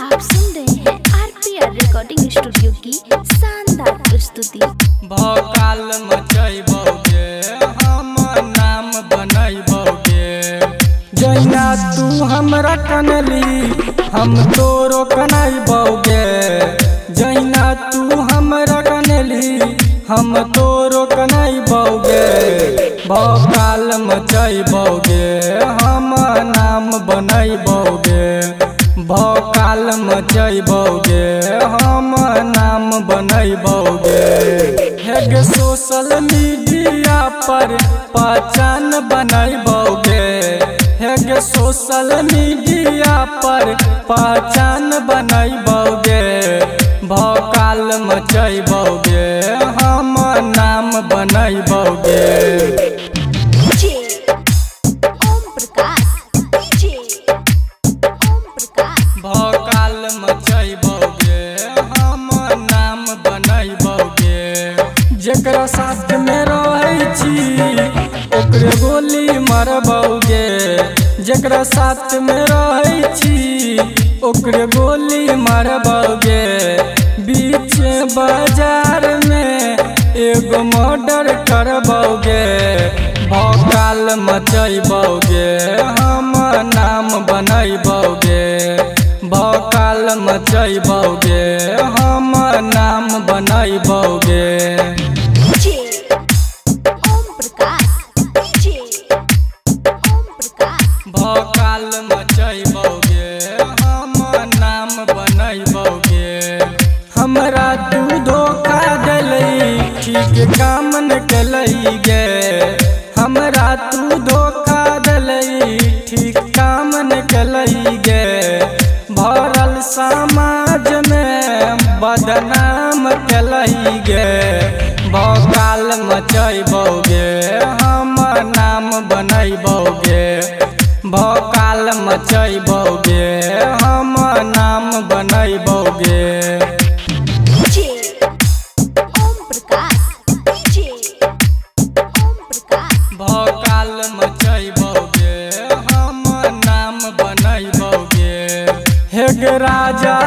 आप सुन रहे हैं आरपीआर रिकॉर्डिंग स्टूडियो की शानदार प्रस्तुति। भौकाल मचैबौगे हम नाम बनैबौगे, जहिना तू हमरा कनली हम तोरो कनैबौगे, जहिना तू हमरा कनली हम तोरो कनैबौगे। भौकाल मचैबौगे हम नाम बनैबौगे, भौकाल मचैबौगे हम नाम बनैबौगे। हेगे सोशल मीडिया पर पहचान बनैबौगे, हेगे सोशल मीडिया पर पहचान बनैबौगे। भौकाल मचैबौगे हम नाम बनैबौगे। भौकाल मचैबौगे हम नाम बनैबौगे, जेकरा साथ में रहै छी ओकरे गोली मारबौगे, जेकरा साथ में रहै छी ओकरे गोली मारबौगे। बीच बाजार में एगो मर्डर करबौगे। भौकाल मचैबौगे हम नाम बनैबौगे, भौकाल मचैबौगे हम नाम बनैबौगे। भौकाल मचैबौगे हम नाम बनैबौगे। हमरा तू धोखा देलई ठीक काम न केलई गे, हमरा तू धोखा देलई ठीक काम न केलई गे। भरल समाज में बदनाम केलई गे। भौकाल मचैबौगे हम नाम बनैबौगे, भौकाल मचैबौगे हम नाम बनैबौगे। भौकाल मचैबौगे हम नाम बनैबौगे। हेगे राजा